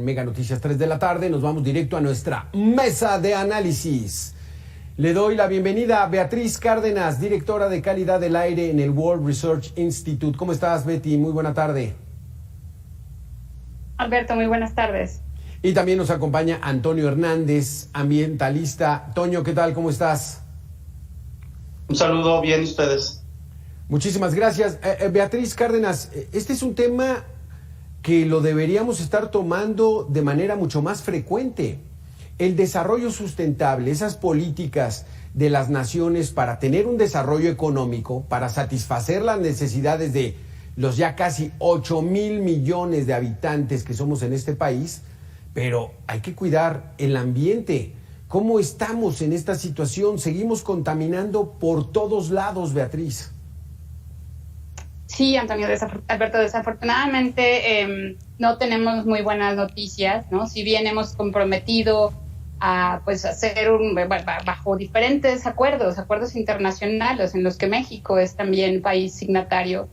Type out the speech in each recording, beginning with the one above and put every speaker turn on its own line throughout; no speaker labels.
Mega Noticias 3 de la tarde, nos vamos directo a nuestra mesa de análisis. Le doy la bienvenida a Beatriz Cárdenas, directora de calidad del aire en el World Research Institute. ¿Cómo estás, Betty? Muy buena tarde.
Alberto, muy buenas tardes.
Y también nos acompaña Antonio Hernández, ambientalista. Toño, ¿qué tal? ¿Cómo estás?
Un saludo, bien, ustedes.
Muchísimas gracias. Beatriz Cárdenas, este es un tema que lo deberíamos estar tomando de manera mucho más frecuente. El desarrollo sustentable, esas políticas de las naciones para tener un desarrollo económico, para satisfacer las necesidades de los ya casi 8,000 millones de habitantes que somos en este país, pero hay que cuidar el ambiente. ¿Cómo estamos en esta situación? Seguimos contaminando por todos lados, Beatriz.
Sí, Antonio, Alberto, desafortunadamente no tenemos muy buenas noticias, ¿no? Si bien hemos comprometido a hacer bajo diferentes acuerdos internacionales en los que México es también país signatario,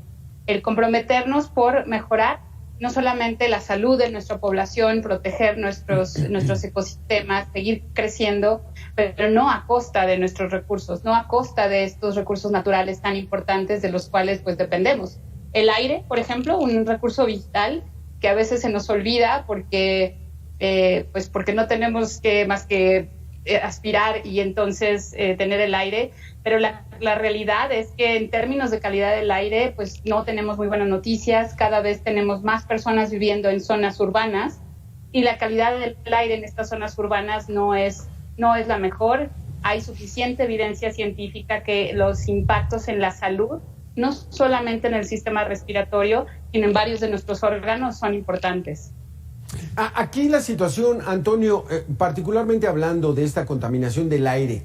el comprometernos por mejorar no solamente la salud de nuestra población, proteger nuestros ecosistemas, seguir creciendo, pero no a costa de nuestros recursos, no a costa de estos recursos naturales tan importantes de los cuales dependemos. El aire, por ejemplo, un recurso vital que a veces se nos olvida porque no tenemos más que aspirar y entonces tener el aire, pero la realidad es que en términos de calidad del aire no tenemos muy buenas noticias. Cada vez tenemos más personas viviendo en zonas urbanas y la calidad del aire en estas zonas urbanas no es la mejor. Hay suficiente evidencia científica que los impactos en la salud, no solamente en el sistema respiratorio, sino en varios de nuestros órganos, son importantes.
Aquí la situación, Antonio, particularmente hablando de esta contaminación del aire,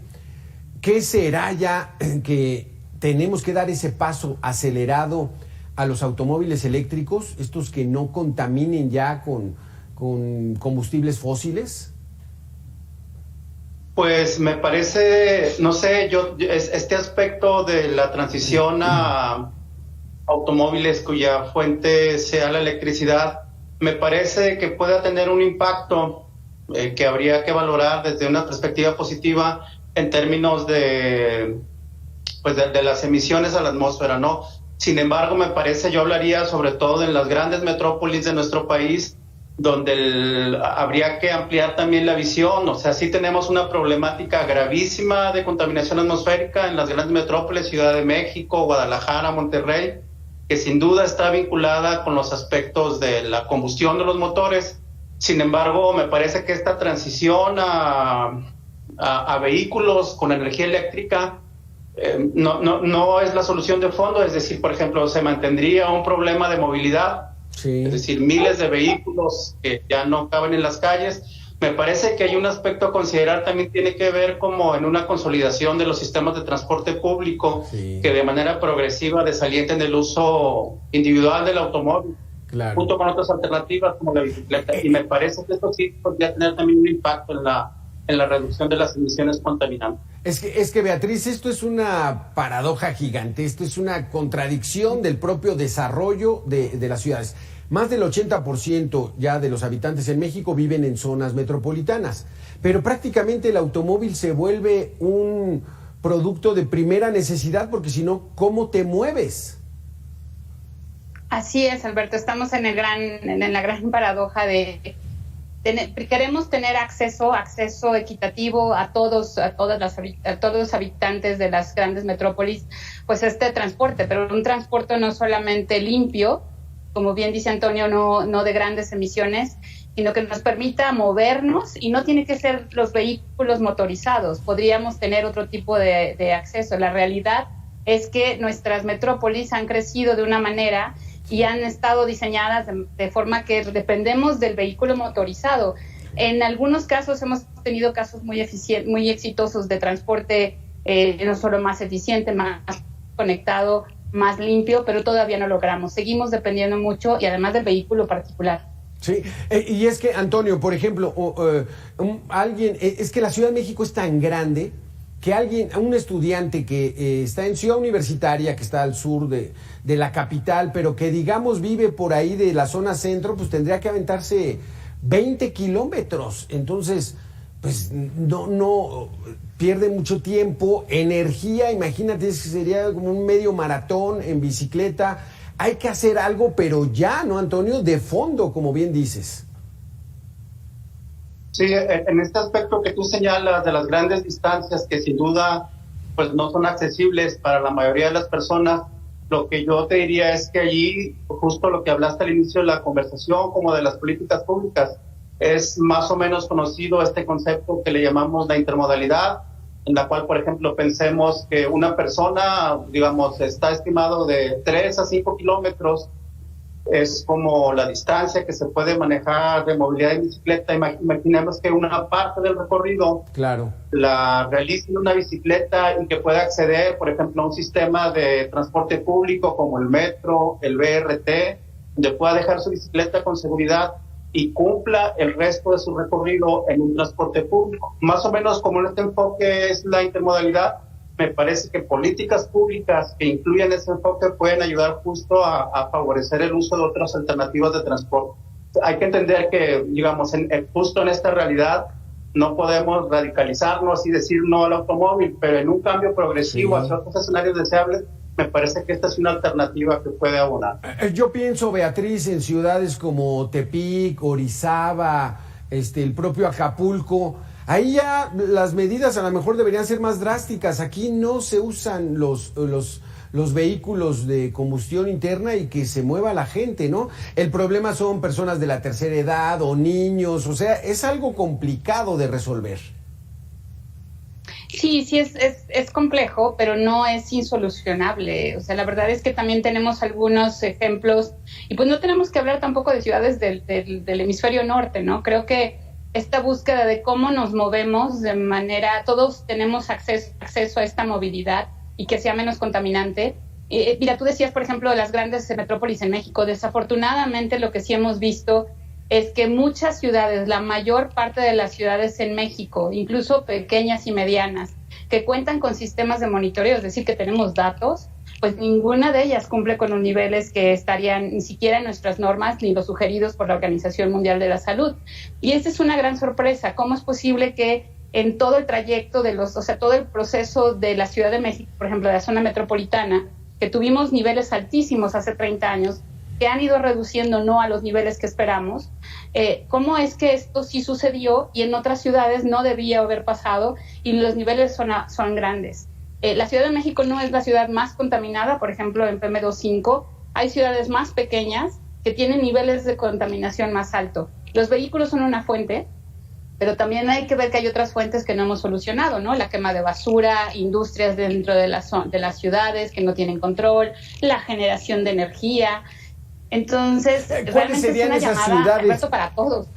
¿qué será ya que tenemos que dar ese paso acelerado a los automóviles eléctricos, estos que no contaminen ya con combustibles fósiles?
Pues me parece, no sé, este aspecto de la transición a automóviles cuya fuente sea la electricidad, me parece que pueda tener un impacto que habría que valorar desde una perspectiva positiva en términos de las emisiones a la atmósfera, ¿no? Sin embargo, me parece, yo hablaría sobre todo en las grandes metrópolis de nuestro país, donde habría que ampliar también la visión. O sea, sí tenemos una problemática gravísima de contaminación atmosférica en las grandes metrópolis, Ciudad de México, Guadalajara, Monterrey, que sin duda está vinculada con los aspectos de la combustión de los motores. Sin embargo, me parece que esta transición a vehículos con energía eléctrica no es la solución de fondo. Es decir, por ejemplo, se mantendría un problema de movilidad, sí. Es decir, miles de vehículos que ya no caben en las calles. Me parece que hay un aspecto a considerar, también tiene que ver como en una consolidación de los sistemas de transporte público, sí, que de manera progresiva desalienten el uso individual del automóvil, claro, junto con otras alternativas como la bicicleta. Y me parece que esto sí podría tener también un impacto en la reducción de las emisiones contaminantes.
Es que Beatriz, esto es una paradoja gigante, esto es una contradicción del propio desarrollo de las ciudades. Más del 80% ya de los habitantes en México viven en zonas metropolitanas, pero prácticamente el automóvil se vuelve un producto de primera necesidad, porque si no, ¿cómo te mueves?
Así es, Alberto, estamos en la gran paradoja de queremos tener acceso equitativo a todos los habitantes de las grandes metrópolis, este transporte, pero un transporte no solamente limpio, como bien dice Antonio, no de grandes emisiones, sino que nos permita movernos, y no tiene que ser los vehículos motorizados, podríamos tener otro tipo de acceso. La realidad es que nuestras metrópolis han crecido de una manera y han estado diseñadas de forma que dependemos del vehículo motorizado. En algunos casos hemos tenido casos muy exitosos de transporte, no solo más eficiente, más conectado, más limpio, pero todavía no logramos. Seguimos dependiendo mucho, y además del vehículo particular.
Sí, y es que, Antonio, por ejemplo, es que la Ciudad de México es tan grande que un estudiante que está en Ciudad Universitaria, que está al sur de la capital, pero que digamos vive por ahí de la zona centro, pues tendría que aventarse 20 kilómetros. Entonces, pues no pierde mucho tiempo, energía, imagínate, que sería como un medio maratón en bicicleta. Hay que hacer algo, pero ya, ¿no, Antonio? De fondo, como bien dices.
Sí, en este aspecto que tú señalas de las grandes distancias que sin duda pues no son accesibles para la mayoría de las personas, lo que yo te diría es que allí, justo lo que hablaste al inicio de la conversación, como de las políticas públicas, es más o menos conocido este concepto que le llamamos la intermodalidad, en la cual, por ejemplo, pensemos que una persona, digamos, está estimado de 3 a 5 kilómetros, es como la distancia que se puede manejar de movilidad en bicicleta. Imaginemos que una parte del recorrido la realice en una bicicleta y que pueda acceder, por ejemplo, a un sistema de transporte público como el metro, el BRT, donde pueda dejar su bicicleta con seguridad y cumpla el resto de su recorrido en un transporte público. Más o menos como este enfoque es la intermodalidad, me parece que políticas públicas que incluyan ese enfoque pueden ayudar justo a favorecer el uso de otras alternativas de transporte. Hay que entender que, digamos, justo en esta realidad no podemos radicalizarnos y decir no al automóvil, pero en un cambio progresivo hacia otros escenarios deseables, me parece que esta es una alternativa que puede abonar.
Yo pienso, Beatriz, en ciudades como Tepic, Orizaba, el propio Acapulco. Ahí ya las medidas a lo mejor deberían ser más drásticas. Aquí no se usan los vehículos de combustión interna y que se mueva la gente, ¿no? El problema son personas de la tercera edad o niños, o sea, es algo complicado de resolver.
Sí, es complejo, pero no es insolucionable. O sea, la verdad es que también tenemos algunos ejemplos, y pues no tenemos que hablar tampoco de ciudades del hemisferio norte, ¿no? Creo que esta búsqueda de cómo nos movemos de manera, todos tenemos acceso a esta movilidad y que sea menos contaminante. Mira, tú decías, por ejemplo, de las grandes metrópolis en México. Desafortunadamente, lo que sí hemos visto es que muchas ciudades, la mayor parte de las ciudades en México, incluso pequeñas y medianas, que cuentan con sistemas de monitoreo, es decir, que tenemos datos, pues ninguna de ellas cumple con los niveles que estarían ni siquiera en nuestras normas ni los sugeridos por la Organización Mundial de la Salud. Y esta es una gran sorpresa. ¿Cómo es posible que en todo el trayecto todo el proceso de la Ciudad de México, por ejemplo, de la zona metropolitana, que tuvimos niveles altísimos hace 30 años, que han ido reduciendo no a los niveles que esperamos, cómo es que esto sí sucedió y en otras ciudades no debía haber pasado y los niveles son grandes? La Ciudad de México no es la ciudad más contaminada, por ejemplo, en PM2.5. Hay ciudades más pequeñas que tienen niveles de contaminación más alto. Los vehículos son una fuente, pero también hay que ver que hay otras fuentes que no hemos solucionado, ¿no? La quema de basura, industrias dentro de las ciudades que no tienen control, la generación de energía. Entonces,
¿cuáles serían
es una
esas
llamada
ciudades?
Para todos.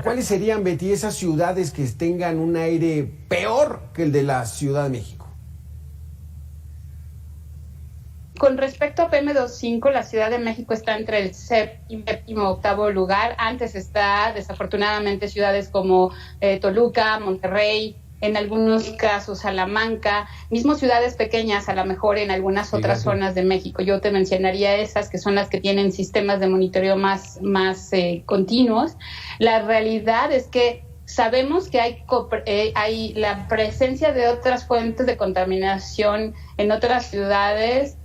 ¿Cuáles serían, Betty, esas ciudades que tengan un aire peor que el de la Ciudad de México?
Con respecto a PM2.5, la Ciudad de México está entre el séptimo, octavo lugar. Antes está, desafortunadamente, ciudades como Toluca, Monterrey, en algunos casos Salamanca, mismo ciudades pequeñas, a lo mejor en algunas otras zonas de México. Yo te mencionaría esas que son las que tienen sistemas de monitoreo más continuos. La realidad es que sabemos que hay la presencia de otras fuentes de contaminación en otras ciudades.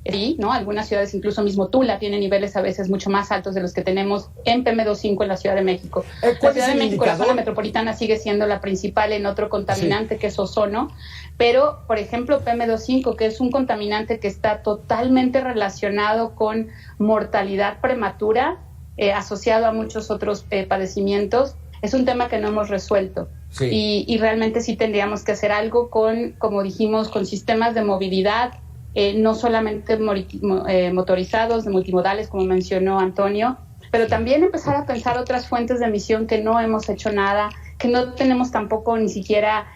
Sí, ¿no? Algunas ciudades, incluso mismo Tula, tiene niveles a veces mucho más altos de los que tenemos en PM2.5 en la Ciudad de México. La Ciudad de México, la zona metropolitana, sigue siendo la principal en otro contaminante, que es ozono, pero, por ejemplo, PM2.5, que es un contaminante que está totalmente relacionado con mortalidad prematura, asociado a muchos otros padecimientos, es un tema que no hemos resuelto. Sí. Y realmente sí tendríamos que hacer algo como dijimos, con sistemas de movilidad, no solamente motorizados, de multimodales, como mencionó Antonio, pero también empezar a pensar otras fuentes de emisión que no hemos hecho nada, que no tenemos tampoco ni siquiera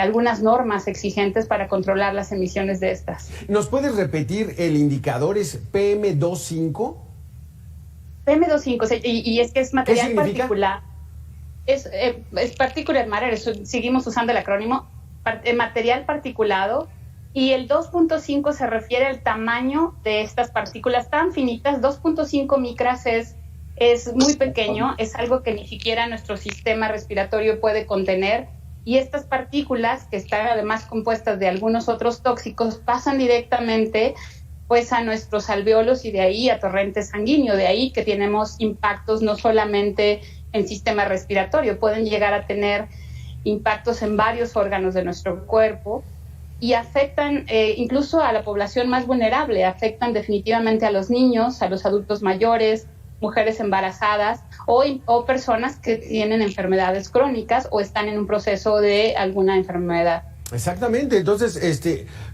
algunas normas exigentes para controlar las emisiones de estas.
¿Nos puedes repetir el indicador? ¿Es PM2.5?
PM2.5, y es que es material particular. Es particulate matter, seguimos usando el acrónimo, material particulado. Y el 2.5 se refiere al tamaño de estas partículas tan finitas. 2.5 micras es es muy pequeño, es algo que ni siquiera nuestro sistema respiratorio puede contener, y estas partículas, que están además compuestas de algunos otros tóxicos, pasan directamente pues a nuestros alveolos y de ahí a torrente sanguíneo, de ahí que tenemos impactos no solamente en sistema respiratorio, pueden llegar a tener impactos en varios órganos de nuestro cuerpo y afectan incluso a la población más vulnerable, afectan definitivamente a los niños, a los adultos mayores, mujeres embarazadas o personas que tienen enfermedades crónicas o están en un proceso de alguna enfermedad.
Exactamente, entonces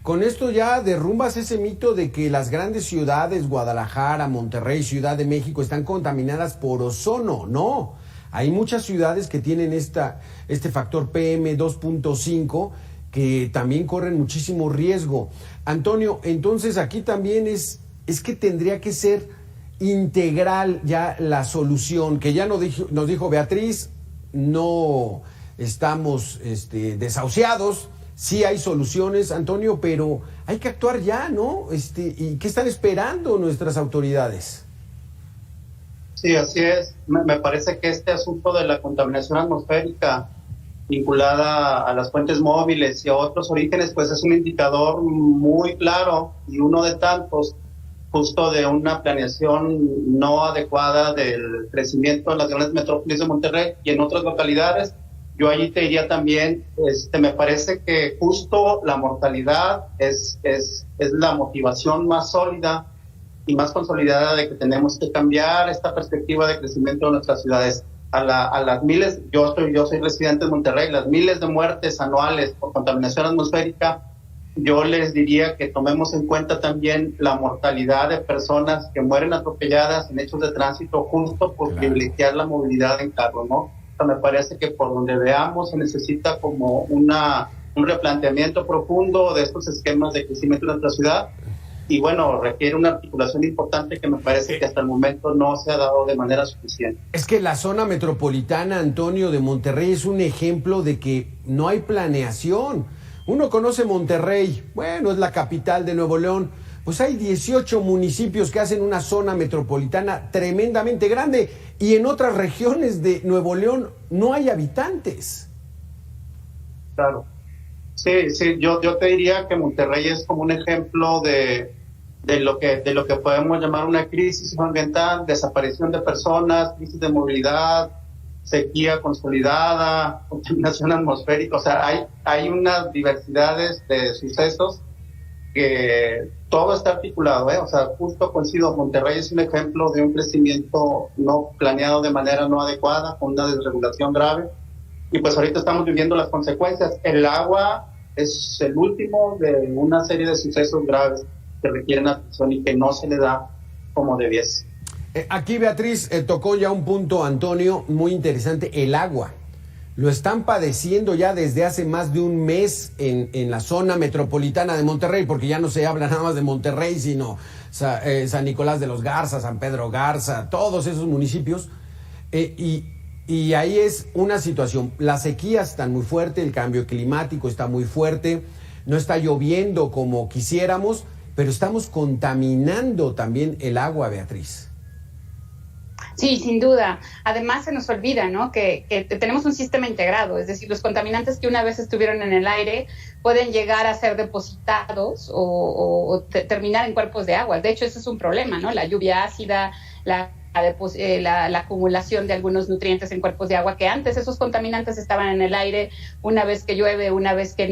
con esto ya derrumbas ese mito de que las grandes ciudades, Guadalajara, Monterrey, Ciudad de México, están contaminadas por ozono. No, hay muchas ciudades que tienen este factor PM2.5 que también corren muchísimo riesgo. Antonio, entonces aquí también es que tendría que ser integral ya la solución, que ya nos dijo Beatriz, no estamos desahuciados. Sí hay soluciones, Antonio, pero hay que actuar ya, ¿no? ¿Y qué están esperando nuestras autoridades?
Sí, así es. Me parece que este asunto de la contaminación atmosférica vinculada a las fuentes móviles y a otros orígenes, pues es un indicador muy claro y uno de tantos, justo de una planeación no adecuada del crecimiento en las grandes metrópolis de Monterrey y en otras localidades. Yo allí te diría también, me parece que justo la mortalidad es la motivación más sólida y más consolidada de que tenemos que cambiar esta perspectiva de crecimiento de nuestras ciudades. A las miles, yo soy residente de Monterrey, las miles de muertes anuales por contaminación atmosférica, yo les diría que tomemos en cuenta también la mortalidad de personas que mueren atropelladas en hechos de tránsito justo por privilegiar la movilidad en carro, ¿no? Me parece que por donde veamos se necesita como un replanteamiento profundo de estos esquemas de crecimiento de nuestra ciudad y bueno, requiere una articulación importante que me parece que hasta el momento no se ha dado de manera suficiente.
Es que la zona metropolitana, Antonio, de Monterrey es un ejemplo de que no hay planeación. Uno conoce Monterrey, bueno, es la capital de Nuevo León, pues hay 18 municipios que hacen una zona metropolitana tremendamente grande y en otras regiones de Nuevo León no hay habitantes.
Claro. Sí, yo te diría que Monterrey es como un ejemplo de lo que podemos llamar una crisis ambiental, desaparición de personas, crisis de movilidad, sequía consolidada, contaminación atmosférica. O sea, hay unas diversidades de sucesos que todo está articulado, O sea, justo coincido, Monterrey es un ejemplo de un crecimiento no planeado de manera no adecuada, con una desregulación grave, y pues ahorita estamos viviendo las consecuencias. El agua es el último de una serie de sucesos graves que requieren atención y que no se le da como debiese.
Aquí Beatriz tocó ya un punto, Antonio, muy interesante, el agua. Lo están padeciendo ya desde hace más de un mes en la zona metropolitana de Monterrey, porque ya no se habla nada más de Monterrey, sino San Nicolás de los Garza, San Pedro Garza, todos esos municipios. Y ahí es una situación. Las sequías están muy fuertes, el cambio climático está muy fuerte, no está lloviendo como quisiéramos, pero estamos contaminando también el agua, Beatriz.
Sí, sin duda. Además se nos olvida, ¿no? Que tenemos un sistema integrado, es decir, los contaminantes que una vez estuvieron en el aire pueden llegar a ser depositados o terminar en cuerpos de agua. De hecho, ese es un problema, ¿no? La lluvia ácida, la acumulación de algunos nutrientes en cuerpos de agua, que antes esos contaminantes estaban en el aire, una vez que llueve, una vez que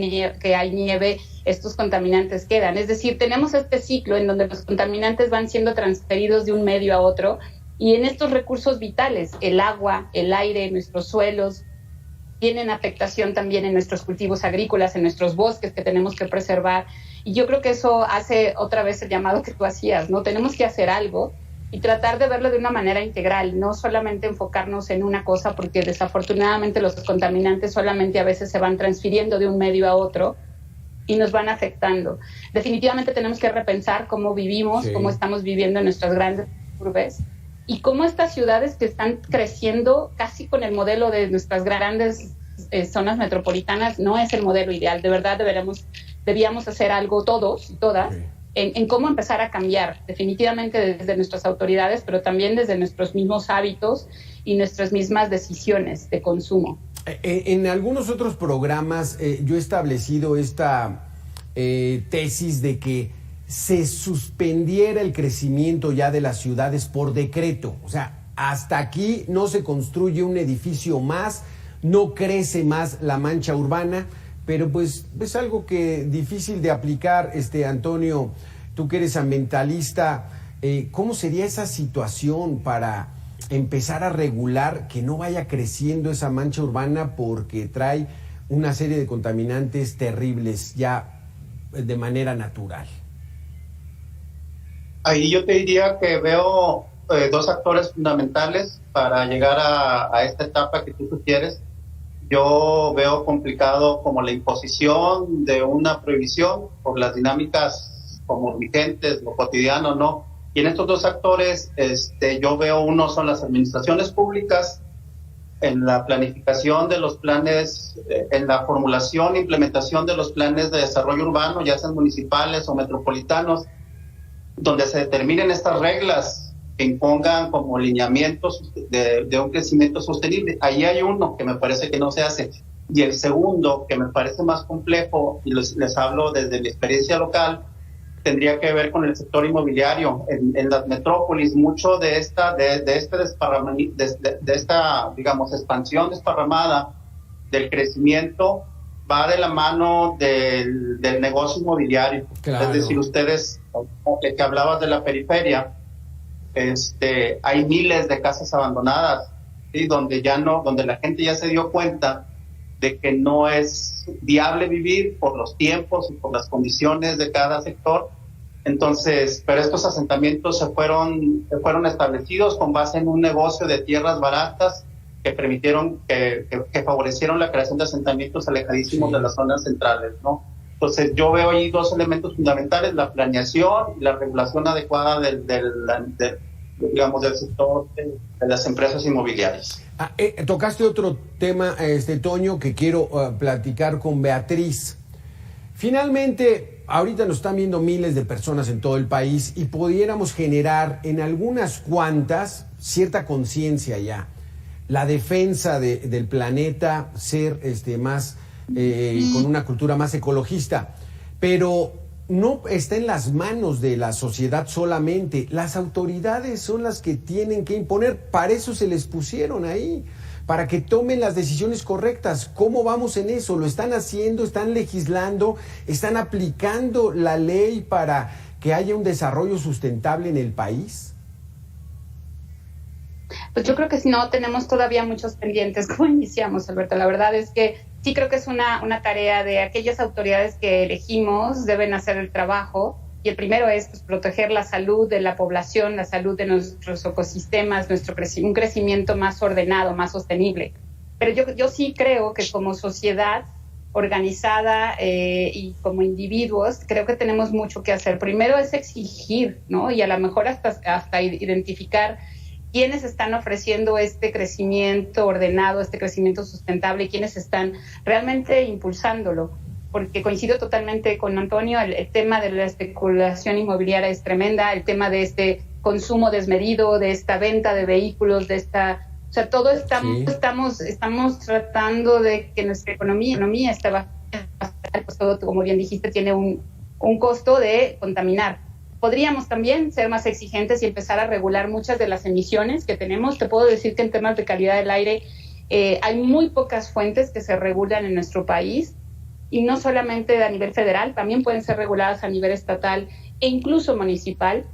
hay nieve, estos contaminantes quedan. Es decir, tenemos este ciclo en donde los contaminantes van siendo transferidos de un medio a otro. Y en estos recursos vitales, el agua, el aire, nuestros suelos, tienen afectación también en nuestros cultivos agrícolas, en nuestros bosques que tenemos que preservar. Y yo creo que eso hace otra vez el llamado que tú hacías, ¿no? Tenemos que hacer algo y tratar de verlo de una manera integral, no solamente enfocarnos en una cosa, porque desafortunadamente los contaminantes solamente a veces se van transfiriendo de un medio a otro y nos van afectando. Definitivamente tenemos que repensar cómo vivimos, cómo estamos viviendo en nuestras grandes urbes, y cómo estas ciudades que están creciendo casi con el modelo de nuestras grandes zonas metropolitanas no es el modelo ideal. De verdad debíamos hacer algo todos y todas en cómo empezar a cambiar, definitivamente desde nuestras autoridades, pero también desde nuestros mismos hábitos y nuestras mismas decisiones de consumo.
En algunos otros programas yo he establecido esta tesis de que se suspendiera el crecimiento ya de las ciudades por decreto. O sea, hasta aquí no se construye un edificio más, no crece más la mancha urbana, pero pues es algo que difícil de aplicar, Antonio, tú que eres ambientalista, ¿cómo sería esa situación para empezar a regular que no vaya creciendo esa mancha urbana porque trae una serie de contaminantes terribles ya de manera natural?
Ahí yo te diría que veo dos actores fundamentales para llegar a esta etapa que tú sugieres. Yo veo complicado como la imposición de una prohibición por las dinámicas como vigentes, lo cotidiano, ¿no? Y en estos dos actores, yo veo uno son las administraciones públicas, en la planificación de los planes, en la formulación e implementación de los planes de desarrollo urbano, ya sean municipales o metropolitanos, donde se determinen estas reglas que impongan como lineamientos de un crecimiento sostenible. Ahí hay uno que me parece que no se hace. Y el segundo, que me parece más complejo, y les hablo desde mi experiencia local, tendría que ver con el sector inmobiliario. En las metrópolis, mucho de esta, digamos, expansión desparramada del crecimiento va de la mano del negocio inmobiliario. Claro. Es decir, ustedes, que hablabas de la periferia, hay miles de casas abandonadas, ¿sí? donde la gente ya se dio cuenta de que no es viable vivir por los tiempos y por las condiciones de cada sector. Entonces, pero estos asentamientos se fueron establecidos con base en un negocio de tierras baratas que permitieron, que favorecieron la creación de asentamientos alejadísimos de las zonas centrales, ¿no? Entonces, yo veo ahí dos elementos fundamentales: la planeación y la regulación adecuada del sector de las empresas inmobiliarias.
Tocaste otro tema, Toño, que quiero platicar con Beatriz. Finalmente, ahorita nos están viendo miles de personas en todo el país y pudiéramos generar en algunas cuantas cierta conciencia ya. La defensa del planeta, ser más con una cultura más ecologista, pero no está en las manos de la sociedad solamente. Las autoridades son las que tienen que imponer, para eso se les pusieron ahí, para que tomen las decisiones correctas. ¿Cómo vamos en eso? ¿Lo están haciendo? ¿Están legislando? ¿Están aplicando la ley para que haya un desarrollo sustentable en el país?
Pues yo creo que si no, tenemos todavía muchos pendientes, como iniciamos, Alberto. La verdad es que sí creo que es una tarea de aquellas autoridades que elegimos, deben hacer el trabajo. Y el primero es pues, proteger la salud de la población, la salud de nuestros ecosistemas, un crecimiento más ordenado, más sostenible. Pero yo sí creo que como sociedad organizada y como individuos, creo que tenemos mucho que hacer. Primero es exigir, ¿no? Y a lo mejor hasta identificar quiénes están ofreciendo este crecimiento ordenado, este crecimiento sustentable, y quiénes están realmente impulsándolo. Porque coincido totalmente con Antonio, el tema de la especulación inmobiliaria es tremenda, el tema de este consumo desmedido, de esta venta de vehículos, o sea, todo estamos tratando de que nuestra economía esté bastante, pues todo, como bien dijiste, tiene un costo de contaminar. Podríamos también ser más exigentes y empezar a regular muchas de las emisiones que tenemos. Te puedo decir que en temas de calidad del aire hay muy pocas fuentes que se regulan en nuestro país, y no solamente a nivel federal, también pueden ser reguladas a nivel estatal e incluso municipal.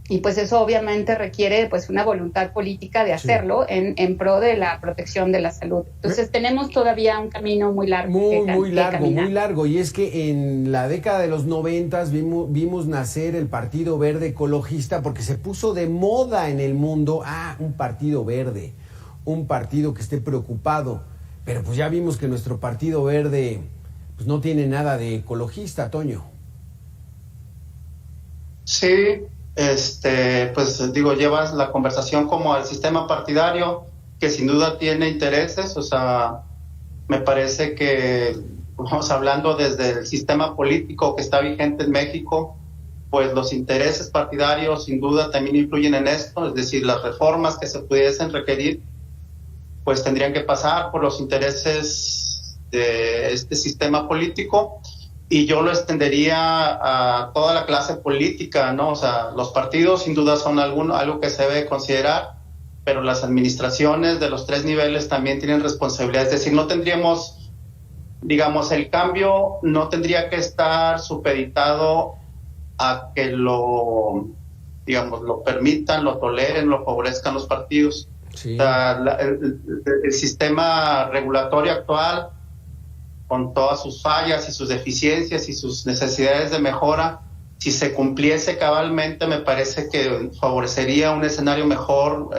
Y pues eso obviamente requiere pues una voluntad política de hacerlo en pro de la protección de la salud. Entonces tenemos todavía un camino muy largo.
Muy largo. Y es que en la década de los 90 vimos nacer el Partido Verde Ecologista, porque se puso de moda en el mundo, un partido verde, un partido que esté preocupado. Pero pues ya vimos que nuestro Partido Verde pues no tiene nada de ecologista, Toño.
Sí. Pues digo, llevas la conversación como al sistema partidario, que sin duda tiene intereses. O sea, me parece que vamos hablando desde el sistema político que está vigente en México, pues los intereses partidarios sin duda también influyen en esto, es decir, las reformas que se pudiesen requerir, pues tendrían que pasar por los intereses de este sistema político, y yo lo extendería a toda la clase política, ¿no? O sea, los partidos sin duda son algo que se debe considerar, pero las administraciones de los 3 niveles también tienen responsabilidad, es decir, no tendríamos, digamos, el cambio no tendría que estar supeditado a que lo permitan, lo toleren, lo favorezcan los partidos.
Sí.
O sea, el sistema regulatorio actual, con todas sus fallas y sus deficiencias y sus necesidades de mejora, si se cumpliese cabalmente, me parece que favorecería un escenario mejor,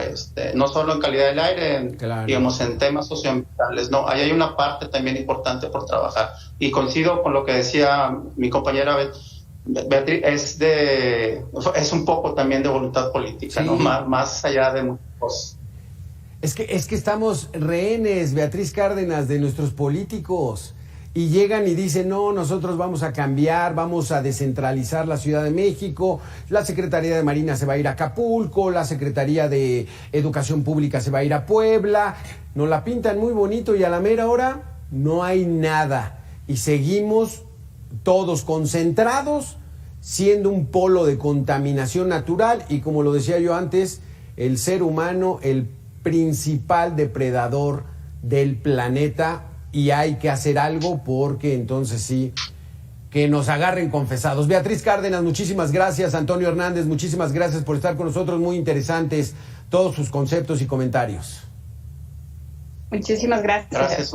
no solo en calidad del aire,
claro,
digamos, en temas socioambientales, ¿no? Ahí hay una parte también importante por trabajar. Y coincido con lo que decía mi compañera Beatriz, es un poco también de voluntad política, sí, ¿no? Más allá de muchas cosas.
Es que estamos rehenes, Beatriz Cárdenas, de nuestros políticos, y llegan y dicen, no, nosotros vamos a cambiar, vamos a descentralizar la Ciudad de México, la Secretaría de Marina se va a ir a Acapulco, la Secretaría de Educación Pública se va a ir a Puebla, nos la pintan muy bonito y a la mera hora no hay nada, y seguimos todos concentrados, siendo un polo de contaminación natural, y como lo decía yo antes, el ser humano, el principal depredador del planeta, y hay que hacer algo porque entonces sí, que nos agarren confesados. Beatriz Cárdenas, muchísimas gracias. Antonio Hernández, muchísimas gracias por estar con nosotros, muy interesantes todos sus conceptos y comentarios.
Muchísimas gracias.
Gracias.